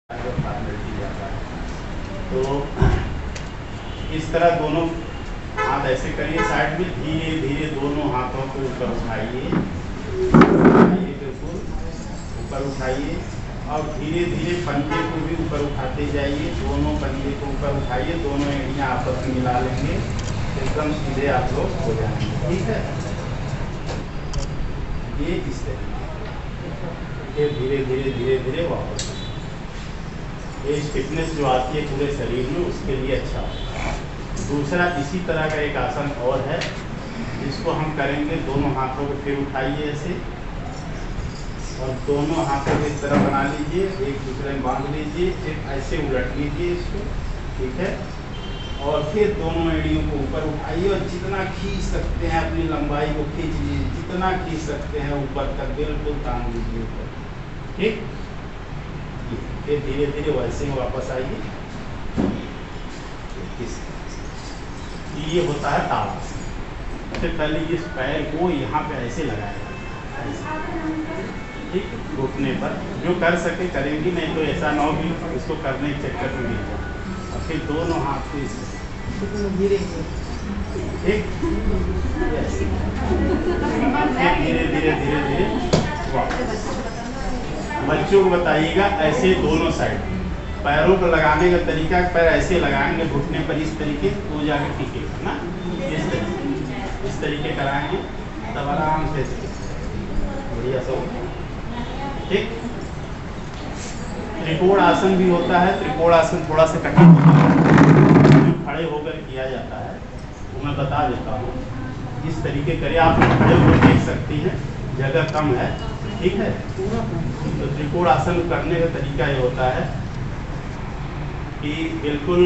Formality जाता है। तो इस तरह दोनों हाथ ऐसे करिए साइड में, धीरे धीरे दोनों हाथों को ऊपर उठाइए, बिल्कुल ऊपर उठाइए और धीरे धीरे पंजे को भी ऊपर उठाते जाइए। दोनों पंजे को ऊपर उठाइए, दोनों एड़ियाँ आपस में मिला लेंगे, एकदम सीधे आप लोग हो जाएंगे। ठीक है, ये इस तरीके धीरे धीरे धीरे धीरे वापस। ये स्टिफनेस जो आती है पूरे शरीर में उसके लिए अच्छा होता है। दूसरा इसी तरह का एक आसन और है जिसको हम करेंगे। दोनों हाथों को फिर उठाइए ऐसे और दोनों हाथों को इस तरह बना लीजिए, एक दूसरे में बांध लीजिए, फिर ऐसे उलट लीजिए इसको। ठीक है, और फिर दोनों एड़ियों को ऊपर उठाइए और जितना खींच सकते हैं अपनी लंबाई को खींच लीजिए, जितना खींच सकते हैं ऊपर तक बिल्कुल तान लीजिए ऊपर। ठीक, फिर धीरे धीरे वैसे ही वापस आइए। ये होता है ताड़ासन। सबसे पहले इस पैर को यहाँ पे ऐसे लगाएगा, ठीक, घुटने पर। जो कर सके करेंगी, नहीं तो ऐसा ना हो कि इसको करने के चक्कर में गिर जाए। और फिर दोनों हाथ को इस धीरे ठीक, धीरे धीरे धीरे धीरे वापस। बच्चों को बताइएगा ऐसे दोनों साइड पैरों को लगाने का तरीका, पैर ऐसे लगाएंगे घुटने पर इस तरीके, तो जाकर टिकेगा ना। इस तरीके कराएंगे तब आराम से बढ़िया सब। ठीक, त्रिकोण आसन भी होता है। त्रिकोण आसन थोड़ा सा कठिन होता है, जो खड़े होकर किया जाता है वो मैं बता देता हूँ। इस तरीके करें, आप खड़े होकर देख सकती हैं, जगह कम है। ठीक है, तो त्रिकोण आसन करने का तरीका ये होता है कि बिल्कुल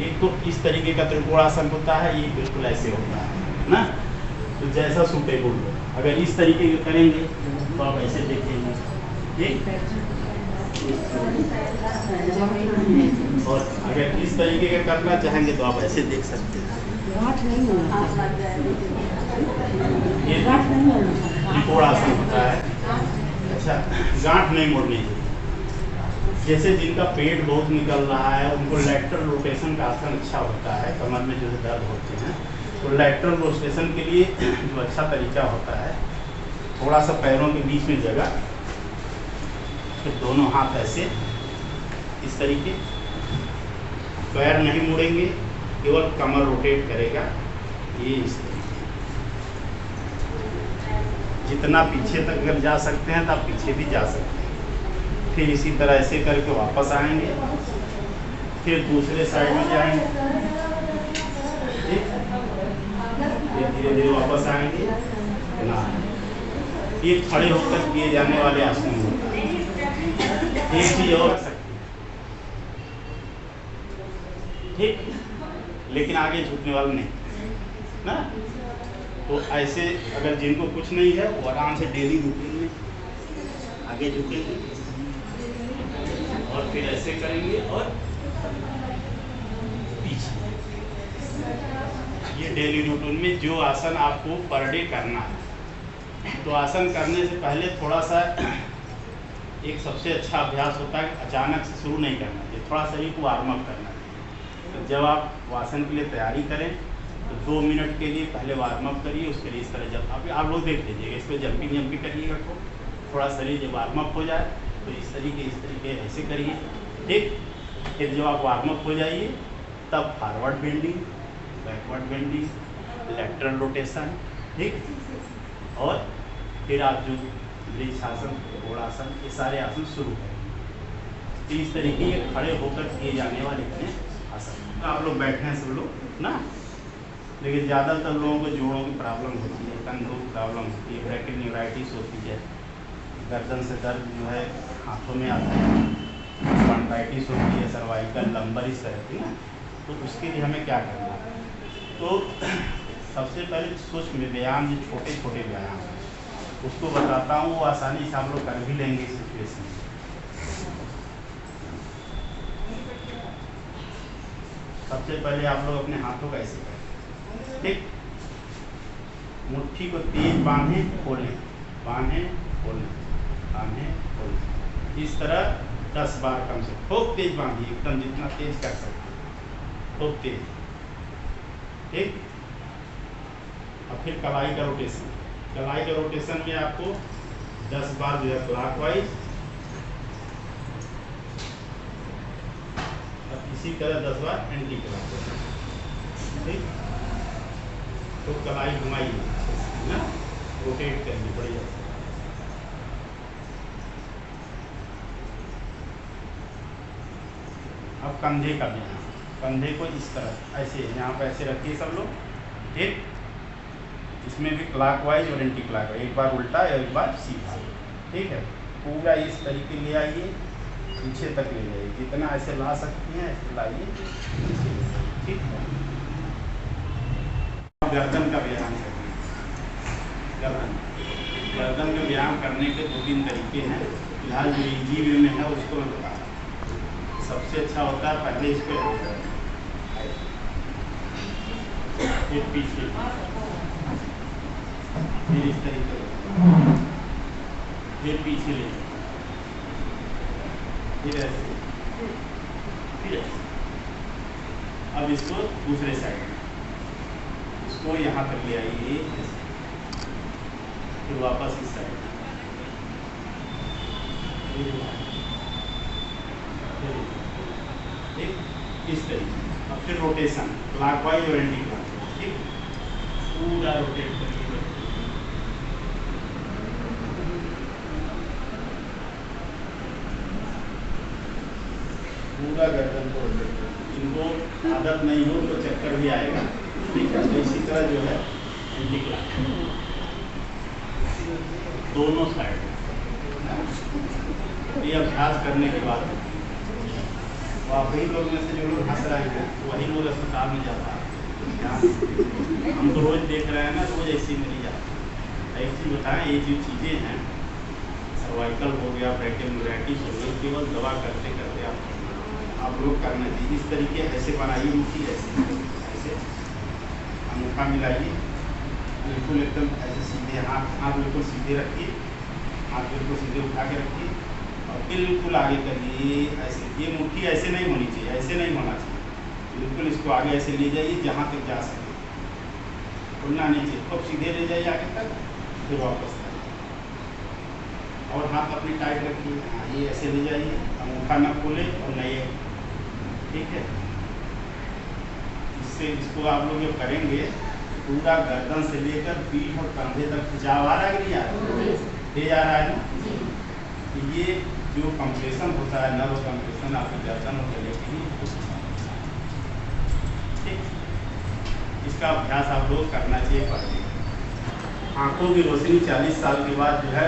एक तो इस तरीके का त्रिकोण आसन होता है, ये बिल्कुल ऐसे होता है ना। तो जैसा सूटेबल हो, अगर इस तरीके के करेंगे तो आप ऐसे देखेंगे। ठीक, और अगर इस तरीके का करना चाहेंगे तो आप ऐसे देख सकते हैं। ये त्रिकोण आसन होता है। अच्छा, गांठ नहीं मोड़नी चाहिए। जैसे जिनका पेट बहुत निकल रहा है उनको लैटरल रोटेशन का आसन अच्छा होता है। कमर में जो दर्द होते हैं तो लैटरल रोटेशन के लिए जो अच्छा तरीका होता है, थोड़ा सा पैरों के बीच में जगह, फिर दोनों हाथ ऐसे इस तरीके, पैर नहीं मुड़ेंगे, केवल कमर रोटेट करेगा। ये इस तरीके जितना पीछे तक अगर जा सकते हैं तो आप पीछे भी जा सकते हैं। फिर इसी तरह ऐसे करके वापस आएंगे, फिर दूसरे साइड में जाएंगे। ठीक, धीरे धीरे वापस आएंगे ना। ये खड़े होकर किए जाने वाले आसन होता है। एक चीज और सकती है, ठीक, लेकिन आगे झुकने वाला नहीं ना। तो ऐसे अगर जिनको कुछ नहीं है वो आराम से डेली रूटीन में आगे झुकेंगे और फिर ऐसे करेंगे और पीछे। ये डेली रूटीन में जो आसन आपको पर डे करना है। तो आसन करने से पहले थोड़ा सा एक सबसे अच्छा अभ्यास होता है, अचानक से शुरू नहीं करना चाहिए, थोड़ा शरीर को वार्म अप करना चाहिए। तो जब आप आसन के लिए तैयारी करें तो 2 मिनट के लिए पहले वार्म अप करिए। उसके लिए इस तरह जब आप लोग देख लीजिएगा, इस पर जंपिंग करिएगा तो थोड़ा शरीर जब वार्म अप हो जाए तो इस तरीके ऐसे करिए। ठीक, फिर जब आप वार्म अप हो जाइए तब forward bending, backward bending, lateral rotation. ठीक, और फिर आप जो वृक्ष आसन, घोड़ा आसन, ये सारे आसन शुरू करें। तो इस तरीके के खड़े होकर किए जाने वाले आसन। आप लोग बैठने से लोग ना, लेकिन ज़्यादातर लोगों को जोड़ों की प्रॉब्लम होती है, कंधों की प्रॉब्लम होती है, ब्रैकेट न्यूराइटिस होती है, गर्दन से दर्द जो है हाथों में आता है, स्पॉन्टाइटिस होती है, सर्वाइकल, लंबर इस तरह की ना। तो उसके लिए हमें क्या करना है? तो सबसे पहले सूक्ष्म व्यायाम, जो छोटे छोटे व्यायाम उसको बताता हूँ, वो आसानी से आप लोग कर भी लेंगे इस सिचुएशन में। सबसे पहले आप लोग अपने हाथों का ऐसे करें। ठीक, मुट्ठी को तेज बांधें, खोलें, बांधें, खोलें, बांधें, खोलें। इस तरह 10 बार कम से खूब तेज बांधिए, एकदम जितना तेज कर सकते, खूब तेज। ठीक। अब फिर कलाई का रोटेशन। कलाई के रोटेशन में आपको 10 बार जो है क्लॉकवाइज, और इसी तरह 10 बार एंटी क्लॉकवाइज। ठीक। तो कलाई घुमाइए ना, रोटेट करिए बढ़िया। अब कंधे का व्यायाम। कंधे को इस तरह ऐसे यहाँ पर ऐसे रखिए सब लोग। ठीक। इसमें भी क्लॉकवाइज और एंटी क्लॉकवाइज, एक बार उल्टा एक बार सीधा। ठीक है। पूरा इस तरीके ले आइए, पीछे तक ले जाइए, जितना ऐसे ला सकती हैं ऐसे लाइए, पीछे ले जाइए। ठीक है। गर्दन का व्यायाम करिए। गर्दन का व्यायाम करने के 2-3 तरीके हैं। फिलहाल जो इजी वे में है उसको मैं बता रहा हूँ। सबसे अच्छा होता है पहले इस पर फिर पीछे, फिर इस तरीके से, फिर पीछे ले, फिर ऐसे, फिर ऐसे। अब इसको दूसरे साइड में, इसको यहाँ तक ले आइए, फिर वापस इस साइड, ठीक, इस तरीके। अब फिर रोटेशन क्लॉकवाइज और एंटी क्लॉकवाइज। ठीक। पूरा रोटेट करिए, पूरा गर्दन को रोटेट करिए। इनको आदत नहीं हो तो चक्कर भी आएगा। ठीक है। तो इसी तरह जो है एंटी क्लॉकवाइज दोनों साइड। ये अभ्यास करने के बाद आप ही लोग में से जो लोग हंस रहे हैं वही लोग अस्पताल में जाता है। हम तो रोज देख रहे हैं ना, रोज ऐसी मिली जाती है। एक चीज़ बताएं, ये जो चीज़ें हैं, सर्वाइकल हो गया, ब्रैकेटोराइटिस हो गई, केवल दवा करते करते आप लोग करना चाहिए। इस तरीके ऐसे बनाइए, मुट्ठी ऐसे ऐसे, अंगूठा मिलाइए, बिल्कुल एकदम ऐसे सीधे, हाथ बिल्कुल सीधे रखिए, हाथ बिल्कुल सीधे उठा के रखिए और बिल्कुल आगे करिए ऐसे। ये मुट्ठी ऐसे नहीं होनी चाहिए, ऐसे नहीं होना चाहिए, बिल्कुल इसको आगे ऐसे ले जाइए जहाँ तक जा सके, खुलना नहीं चाहिए। खूब सीधे ले जाइए आगे तक, फिर वापस करिए और हाथ अपनी टाइट रखिए। हाँ, ये ऐसे ले जाइए, अंगूठा न खोले और नहीं। ठीक है। इससे इसको आप लोग जो करेंगे, पूरा गर्दन से लेकर पीठ और कंधे तक खिंचाव आ रहा है कि नहीं आ रहा? तेज आ रहा है ना। ये जो कंप्रेशन होता है, नर्व कंप्रेशन आपकी गर्दन और गले के लिए। ठीक। इसका अभ्यास आप लोग करना चाहिए पहले। आंखों की रोशनी 40 साल के बाद जो है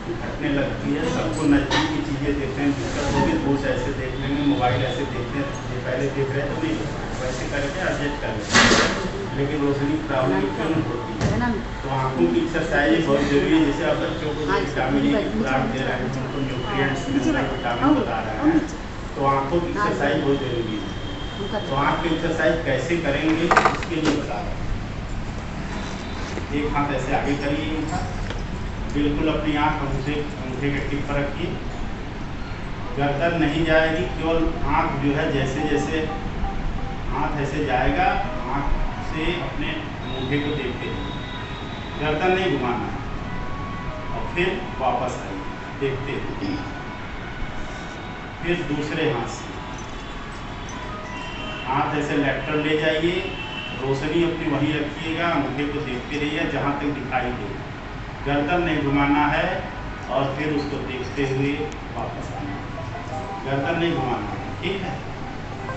घटने लगती है। सबको नजदीक की चीज़ें देखते हैं, दिक्कत होगी तो ऐसे देख लेंगे, मोबाइल ऐसे देखते हैं, ये पहले देख रहे तो नहीं, वैसे करके एडजस्ट कर लेते हैं। लेकिन रोशनी प्रॉब्लम क्यों होती है? तो आंखों की एक्सरसाइज बहुत जरूरी है। जैसे आप बच्चों को विटामिन की खुराक दे रहे हैं, उनको न्यूट्रिएंट्स विटामिन बता रहे हैं, तो आंखों की एक्सरसाइज बहुत जरूरी है। तो आँख की एक्सरसाइज कैसे करेंगे इसके लिए बता रहे हैं। एक हाथ ऐसे आगे करिए, उनका बिल्कुल अपनी आँख अंगूठे के टिप पर रखिए, गर्दन नहीं जाएगी, केवल आँख जो है जैसे जैसे हाथ ऐसे जाएगा, आँख से अपने अंगूठे को देखते रहिए, गर्दन नहीं घुमाना है। और फिर वापस आइए, देखते रहिए। फिर दूसरे हाथ से हाथ ऐसे लेफ्ट ले जाइए, रोशनी अपनी वहीं रखिएगा, अंगूठे को देखते रहिए जहाँ तक दिखाई दे, गर्दन नहीं घुमाना है। और फिर उसको देखते हुए वापस आना है, गर्दन नहीं घुमाना है। ठीक है।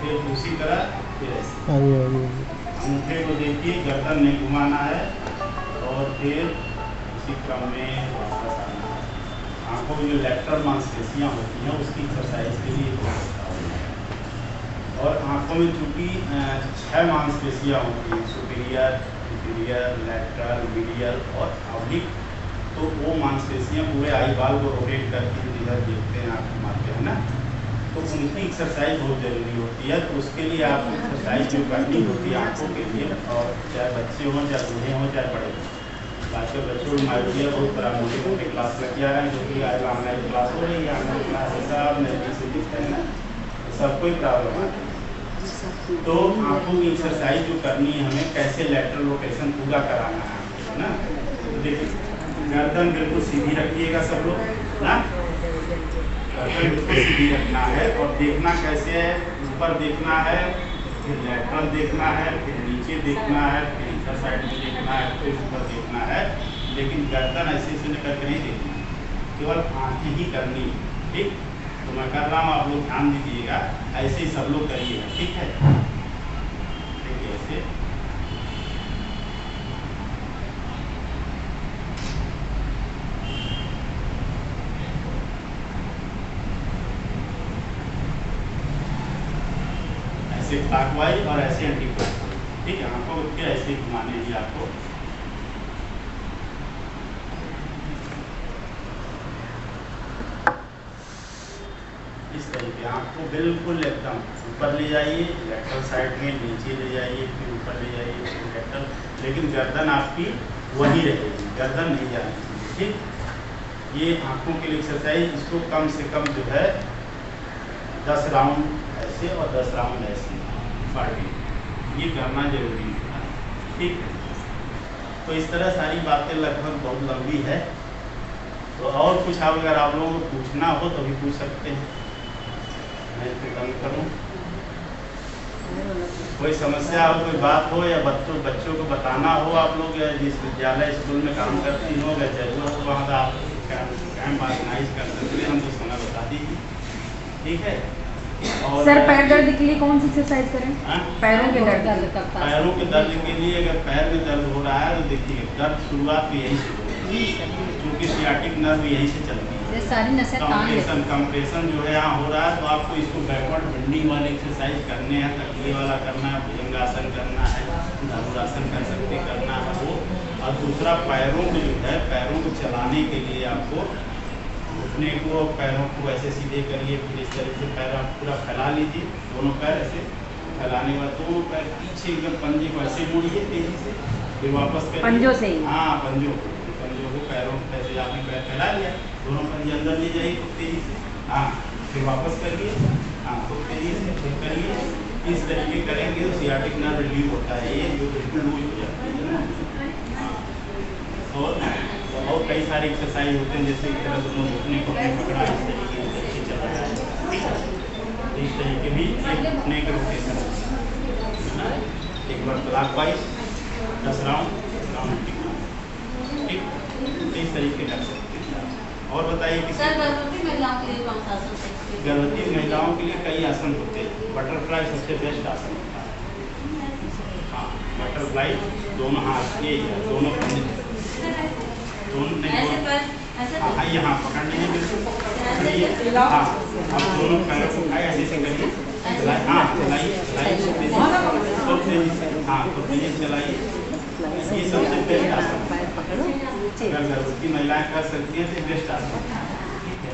फिर उसी तरह फिर ऐसे अंगूठे को देखिए, गर्दन नहीं घुमाना है और फिर उसी क्रम में वापस आना है। आँखों में जो लेफ्टर मांसपेशियाँ होती हैं उसकी एक्सरसाइज के लिए होता है। और आँखों में चूँकि 6 मांसपेशियाँ होती हैं, सुपीरियर, इंफीरियर, लैटरल, मीडियल और ऑब्लिक। तो वो मांसपेशियाँ पूरे आई बाल को रोटेट करके इधर देखते हैं, आँख घुमाते हैं ना, तो उनकी एक्सरसाइज बहुत ज़रूरी होती है। तो उसके लिए आपको एक्सरसाइज जो करनी होती है आँखों के लिए, और चाहे बच्चे हों, चाहे बूढ़े हों, चाहे बड़े हों, आजकल बच्चों की माइक्रोबिया बहुत तरह मोटे मोटे क्लास लग जा रहे हैं, जो कि आज ऑनलाइन क्लास हो रही है। ऑनलाइन क्लास सब नजदीक है ना, सबको ही प्रॉब्लम है। तो आंखों की एक्सरसाइज जो करनी है हमें, कैसे लैटरल रोटेशन पूरा कराना है ना। तो देखिए गर्दन बिल्कुल सीधी रखिएगा सब लोग ना, गर्दन बिल्कुल सीधी रखना है। और देखना कैसे है, ऊपर देखना है, फिर लैटरल देखना है, फिर नीचे देखना है, फिर इधर साइड में देखना है, फिर ऊपर देखना है। लेकिन गर्दन ऐसे ऐसे करके नहीं देखना, केवल आंखें ही करनी है। ठीक, तो मैं कर रहा हूँ, आप लोग ध्यान दीजिएगा, ऐसे ही सब लोग करिएगा। ठीक है, देखिए ऐसे ऐसे क्लॉकवाइज और ऐसे एंटी क्लॉकवाइज। ठीक है, आंखों को फिर ऐसे घुमाने भी आपको। इस तरीके आँख को बिल्कुल एकदम ऊपर ले जाइए, लेटरल साइड में नीचे ले जाइए, फिर ऊपर ले जाइए, फिर लेटरल। लेकिन गर्दन आपकी वही रहेगी, गर्दन नहीं जानी चाहिए। ठीक, ये आँखों के लिए एक्सरसाइज, इसको कम से कम जो है 10 राउंड ऐसे और 10 राउंड ऐसे पार्टी, ये करना जरूरी है। ठीक है, तो इस तरह सारी बातें लगभग बहुत लंबी है। तो और कुछ अगर आप लोगों को पूछना हो तो भी पूछ सकते हैं, मैं इसको बंद करूँ। कोई समस्या हो, कोई बात हो, या बच्चों को बताना हो, आप लोग या जिस विद्यालय स्कूल में काम करती हो, या चाहे जो वहाँ का आप कैंप ऑर्गेनाइज कर सकते हैं, हम तो समय बता दीजिए। ठीक है। और सर पैर दर्द के लिए कौन सी एक्सरसाइज करें? पैरों के दर्द पैरों के दर्द के लिए अगर पैर में दर्द हो रहा है तो देखिए दर्द शुरुआत भी यहीं से होगी, क्योंकि सियाटिक नर्व यहीं से चलती है। सारी नसें कंप्रेशन जो है यहाँ हो रहा है, तो आपको इसको बैकवर्ड बेंडिंग वाले एक्सरसाइज करने हैं, तकिए वाला करना है, भुजंगासन करना है, धनुरासन कर सकते करना है वो। और दूसरा पैरों को जो है, पैरों को चलाने के लिए आपको घुटने को, पैरों को ऐसे सीधे करिए, फिर इस तरह से पैर आप पूरा फैला लीजिए, दोनों पैर ऐसे फैलाने के बाद दोनों पैर पीछे एकदम पंजे को ऐसे मुड़िए तेजी से, फिर वापस करिए पंजों से ही। हाँ, पंजों को पैरों ऐसे आपने पैर फैला लिया, दोनों पंजे अंदर ले जाइए खूब तेजी से, हाँ, फिर वापस करिए, हाँ, खूब तेजी से फिर करिए। इस तरीके करेंगे तो सियाटिक नर्व रिलीव होता है, ये जो बिल्कुल लूज हो जाती है ना। और कई सारे एक्सरसाइज होते हैं, जैसे इस तरह दोनों घुटने को अपने पकड़ा, इस तरीके से चला जाए, इस तरीके भी घुटने के रोटेशन है ना। एक बार क्लॉकवाइज 10 राउंड ठीक, इस तरीके कर सकते हैं। और बताइए कि गर्भवती महिलाओं के लिए कौन सा आसन सकते हैं? गर्भवती महिलाओं के लिए कई आसन होते हैं, बटरफ्लाई सबसे बेस्ट आसन होता है। हाँ, बटरफ्लाई दोनों हाथ ये दोनों हाँ, यहाँ पकड़ लीजिए बिल्कुल, हाँ, अब दोनों पैरों को ऐसे ऐसे करिए, हाँ चलाइए चलाइए, हाँ तो तेजी चलाइए। ये सबसे बेस्ट आसन है, अगर गर्भवती महिलाएं कर सकती हैं तो बेस्ट आसन है। ठीक है,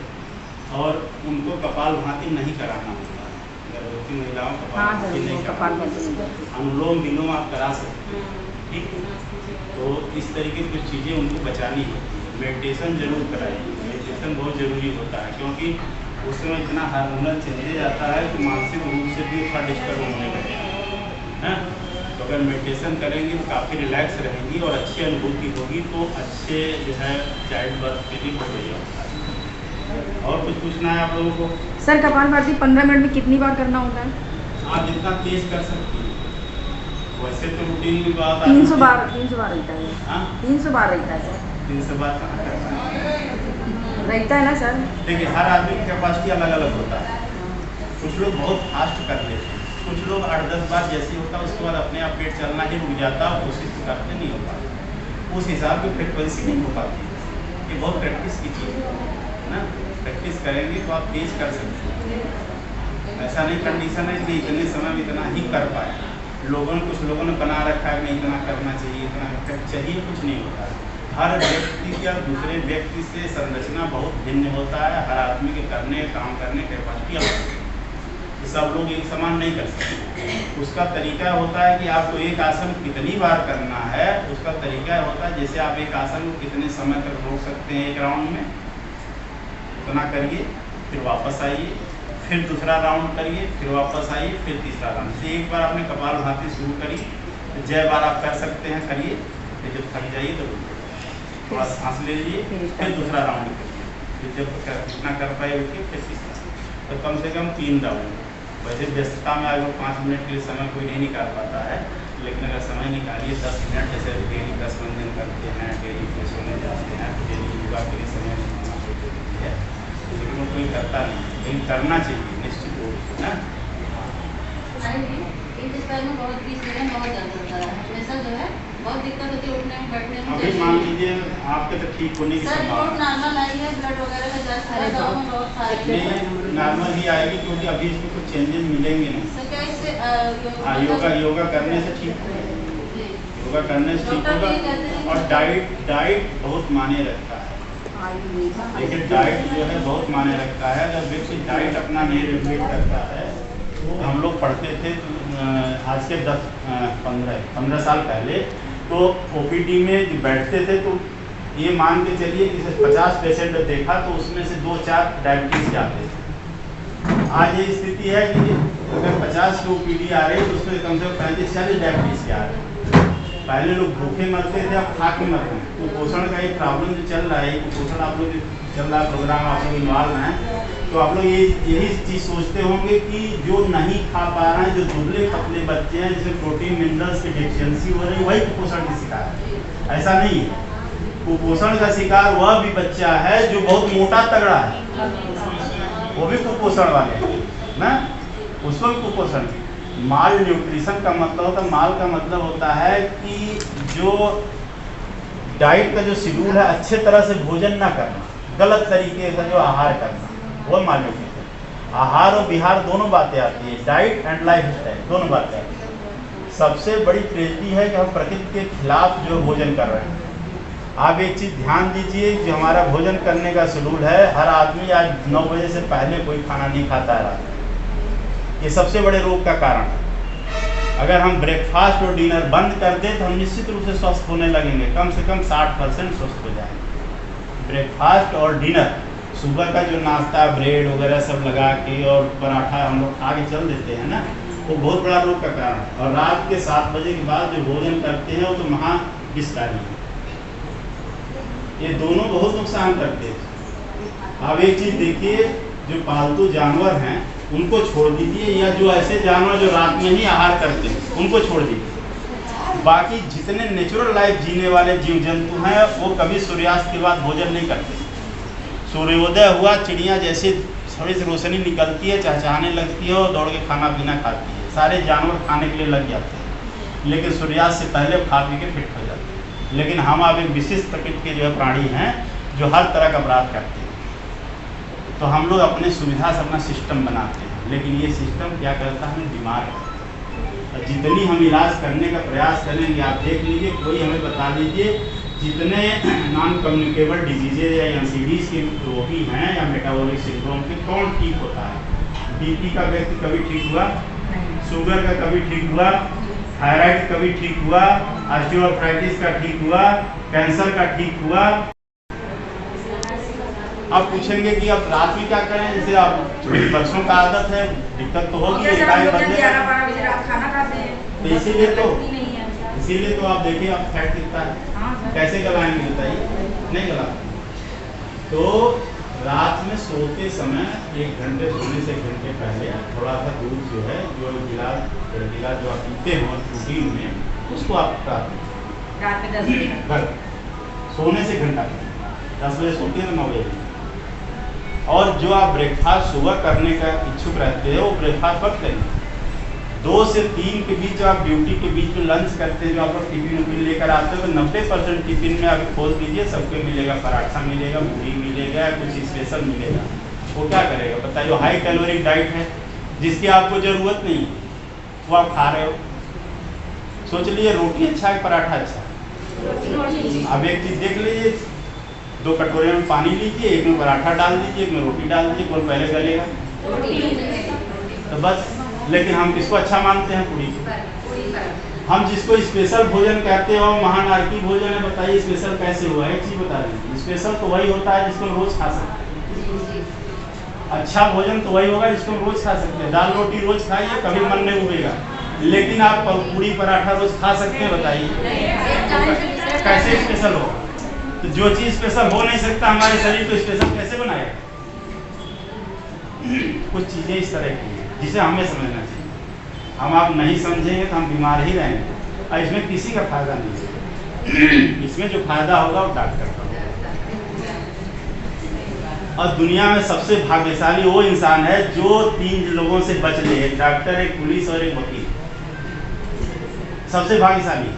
और उनको कपालभाति नहीं कराना होता है, गर्भवती महिलाओं को कपालभाति नहीं कराना, अनुलोम विलोम आप करा सकते हैं। ठीक है, तो इस तरीके की कुछ चीज़ें उनको बचानी होती है। मेडिटेशन जरूर कराइए, मेडिटेशन बहुत ज़रूरी होता है, क्योंकि उस समय इतना हार्मोनल चेंजेज आता है कि मानसिक रूप से भी थोड़ा डिस्टर्ब होने लगेगा, है। तो अगर मेडिटेशन करेंगे तो काफ़ी रिलैक्स रहेंगी और अच्छी अनुभूति होगी, तो अच्छे जो है चाइल्ड बर्थ के लिए बहुत बढ़िया होता है। और कुछ पूछना है आप लोगों को? सर कपालभाति 15 मिनट में कितनी बार करना होता है? आप जितना तेज कर सकती हैं, वैसे तो रूटीन की बात 300 बार रहता है। हाँ, 300 बार रहता है सर। 300 बार कहाँ करना है? रहता है ना सर? देखिए हर आदमी की कैपेसिटी अलग अलग होता है, कुछ लोग बहुत फास्ट कर लेते हैं, कुछ लोग 8-10 बार जैसे होता है उसके बाद अपने आप पेट चलना ही रुक जाता है, कोशिश करते नहीं हो पाता, उस हिसाब की फ्रिक्वेंसी नहीं हो पाती। ये बहुत प्रैक्टिस की चीज़ है ना, प्रैक्टिस करेंगे तो आप तेज कर सकते हैं। ऐसा नहीं कंडीशन है कि इतने समय में इतना ही कर पाए, कुछ लोगों ने बना रखा है कि नहीं इतना करना चाहिए, इतना चाहिए, कुछ नहीं होता है। हर व्यक्ति का दूसरे व्यक्ति से संरचना बहुत भिन्न होता है, हर आदमी के करने काम करने के कैपेसिटी अलग है। कि सब लोग एक समान नहीं कर सकते। उसका तरीका होता है कि आपको एक आसन कितनी बार करना है, उसका तरीका होता है जैसे आप एक आसन को कितने समय तक रोक सकते हैं एक राउंड में, उतना करिए, फिर वापस आइए, फिर दूसरा राउंड करिए, फिर वापस आइए, फिर तीसरा राउंड। जैसे एक बार आपने कपालभाति शुरू करी तो 6 बार आप कर सकते हैं, करिए, फिर जब थक जाइए तो थोड़ा सांस ले लीजिए, फिर दूसरा राउंड करिए, फिर जब जितना कर पाए उठिए, फिर तीसरा। तो कम से कम 3 राउंड। वैसे व्यस्तता में अगर 5 मिनट के लिए समय कोई नहीं निकाल पाता है, लेकिन अगर समय निकालिए 10 मिनट, जैसे डेली 10 दिन करते हैं, डेली फिर सोने जाते हैं, तो डेली योगा के लिए समय निकालना कोई जरूरी है, लेकिन वो कोई करता नहीं, लेकिन करना चाहिए निश्चित रूप से ना। इस पैर में बहुत बीच में बहुत दर्द होता है, हमेशा जो है बहुत दिक्कत होती है उठने में बैठने में। अभी मान लीजिए आपके तो ठीक होने की संभावना नॉर्मल आई है, ब्लड वगैरह का जांच करा था, उसमें बहुत सारे नॉर्मल ही आएगी, क्योंकि अभी इसमें कुछ चेंजेस मिलेंगे नहीं। सर क्या इससे योगा करने से ठीक होगा, योगा करने से ठीक होगा। और डाइट बहुत मायने रखता है, लेकिन डाइट जो है बहुत मायने रखता है। अगर व्यक्ति डाइट अपना नहीं रेगुलेट करता है, तो हम लोग पढ़ते थे आज के 15 साल पहले, तो ओपीडी में बैठते थे तो ये मान के चलिए कि 50 पेशेंट देखा तो उसमें से 2-4 डायबिटीज के आते थे। आज ये स्थिति है कि अगर 50 की ओपीडी आ रही है तो उसमें कम से कम 35-40 डायबिटीज के आ रहे हैं। पहले लोग भूखे मरते थे, अब खा के मरते हैं। कुपोषण का एक प्रॉब्लम जो चल रहा है, कुपोषण आप लोग चल रहा है प्रोग्राम, आप लोग इन्वॉल्व हैं, तो आप लोग यही चीज़ सोचते होंगे कि जो नहीं खा पा रहे हैं, जो दुबले पतले बच्चे हैं, जिसमें प्रोटीन मिनरल्स की डिफिशियंसी हो रही है, वही कुपोषण की शिकार है। ऐसा नहीं है, कुपोषण का शिकार वह भी बच्चा है जो बहुत मोटा तगड़ा है, वो भी कुपोषण वाले हैं ना, उसको भी कुपोषण। माल न्यूट्रिशन का मतलब होता है, माल का मतलब होता है कि जो डाइट का जो शेड्यूल है, अच्छे तरह से भोजन ना करना, गलत तरीके से जो आहार करना, वो माल न्यूट्रिशन। आहार और विहार दोनों बातें आती है, डाइट एंड लाइफ स्टाइल दोनों बातें आती है। सबसे बड़ी ट्रेजेडी है कि हम प्रकृति के खिलाफ जो भोजन कर रहे हैं। आप एक चीज़ ध्यान दीजिए, जो हमारा भोजन करने का शेड्यूल है, हर आदमी आज 9 बजे से पहले कोई खाना नहीं खाता है रात में। ये सबसे बड़े रोग का कारण है। अगर हम ब्रेकफास्ट और डिनर बंद कर दें तो हम निश्चित रूप से स्वस्थ होने लगेंगे, कम से कम 60% स्वस्थ हो जाएंगे। ब्रेकफास्ट और डिनर, सुबह का जो नाश्ता ब्रेड वगैरह सब लगा के और पराठा हम लोग खा के चल देते हैं ना, वो बहुत बड़ा रोग का कारण है। और रात के 7 बजे के बाद जो भोजन करते हैं वो तो महा विषकारी है। ये दोनों बहुत नुकसान करते हैं। अब एक चीज़ देखिए, जो पालतू जानवर हैं उनको छोड़ दीजिए, या जो ऐसे जानवर जो रात में ही आहार करते हैं उनको छोड़ दीजिए। बाकी जितने नेचुरल लाइफ जीने वाले जीव जंतु हैं वो कभी सूर्यास्त के बाद भोजन नहीं करते। सूर्योदय हुआ, चिड़िया जैसे थोड़ी सी रोशनी निकलती है, चहचहाने लगती है और दौड़ के खाना पीना खाती है। सारे जानवर खाने के लिए लग जाते हैं, लेकिन सूर्यास्त से पहले खा पी के फिट हो जाते हैं। लेकिन हम अब एक विशिष्ट प्रकृति के जो है प्राणी हैं जो हर तरह का अपराध करते हैं। तो हम लोग अपने सुविधा से अपना सिस्टम बनाते हैं, लेकिन ये सिस्टम क्या करता है, हमें बीमार है। जितनी हम इलाज करने का प्रयास करेंगे, आप देख लीजिए, कोई हमें बता दीजिए जितने नॉन कम्युनिकेबल डिजीजेज या एनसीडीज के रोगी हैं या मेटाबॉलिक सिंड्रोम के, कौन ठीक होता है? बीपी का व्यक्ति कभी ठीक हुआ? शुगर का कभी ठीक हुआ? थायराइड कभी ठीक हुआ? ऑस्टियोआर्थराइटिस का ठीक हुआ? कैंसर का ठीक हुआ? आप पूछेंगे कि अब रात में क्या करें, जैसे आप बच्चों का आदत है, दिक्कत तो होगी, इसीलिए तो आप देखिए आप फैट दिखता है, कैसे गलाएंगे बताइए, नहीं गला। तो रात में सोते समय 1 घंटे सोने से 1 घंटे पहले थोड़ा सा दूध जो है, जो गिलास जो आप पीते हो प्रोटीन में, उसको आप रात में 10 बजे सोने से घंटा 10 बजे सोते हैं 9 बजे। और जो आप ब्रेकफास्ट सुबह करने का इच्छुक रहते हो, वो ब्रेकफास्ट वक्त करेंगे। 2 से 3 के बीच जो आप ड्यूटी के बीच में लंच करते हैं, जो आप लोग टिफिन लेकर आते हो, तो 90% टिफिन में अभी खोल दीजिए, सबको मिलेगा, पराठा मिलेगा, पूरी मिलेगा, कुछ स्पेशल मिलेगा। वो क्या करेगा बताइए? जो हाई कैलोरिक डाइट है, जिसकी आपको ज़रूरत नहीं है, वो आप खा रहे हो। सोच लीजिए, रोटी अच्छा है, पराठा अच्छा है। अब एक चीज़ देख लीजिए, 2 कटोरे में पानी लीजिए, एक में पराठा डाल दीजिए, एक में रोटी डाल दीजिए, कौन पहले गलेगा? तो बस। लेकिन हम किसको अच्छा मानते हैं? पूरी को। हम जिसको स्पेशल भोजन कहते हो महानारकी भोजन है, बताइए स्पेशल कैसे हुआ? एक चीज़ बता रही, स्पेशल तो वही होता है जिसको रोज खा सकते हैं। अच्छा भोजन तो वही होगा जिसको रोज खा सकते हैं। दाल रोटी रोज खाइए, कभी मन नहीं उबेगा। लेकिन आप पूरी पराठा रोज खा सकते हैं? बताइए कैसे स्पेशल हो? तो जो चीज़ स्पेशल हो नहीं सकता हमारे शरीर को स्पेशल कैसे बनाएगा? कुछ चीज़ें इस तरह की हैं जिसे हमें समझना चाहिए। हम आप नहीं समझेंगे तो हम बीमार ही रहेंगे, और इसमें किसी का फायदा नहीं है। इसमें जो फायदा होगा वो डॉक्टर का होगा। और दुनिया में सबसे भाग्यशाली वो इंसान है जो 3 लोगों से बच ले, एक डॉक्टर, एक पुलिस और एक वकील। सबसे भाग्यशाली।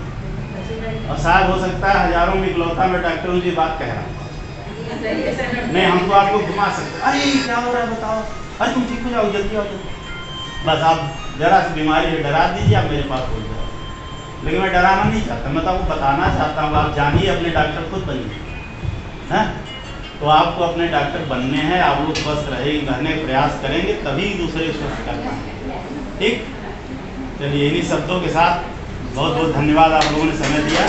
और शायद हो सकता है हजारों में इकलौता में डॉक्टर मुझे बात कह रहा हूँ। नहीं, हम तो आपको घुमा सकते, अरे क्या हो रहा है बताओ, अरे तुम ठीक हो जाओ, जल्दी आओ। बस आप जरा सी बीमारी से डरा दीजिए, आप मेरे पास पहुँच जाओ। लेकिन मैं डराना नहीं चाहता, मैं तो आपको बताना चाहता हूँ। आप जानिए, अपने डॉक्टर खुद बनिए, हैं? तो आपको अपने डॉक्टर बनने हैं। आप लोग स्वस्थ रहने का प्रयास करेंगे तभी दूसरे स्वस्थ कर पाएंगे। ठीक, चलिए इन्हीं शब्दों के साथ बहुत बहुत धन्यवाद, आप लोगों ने समय दिया।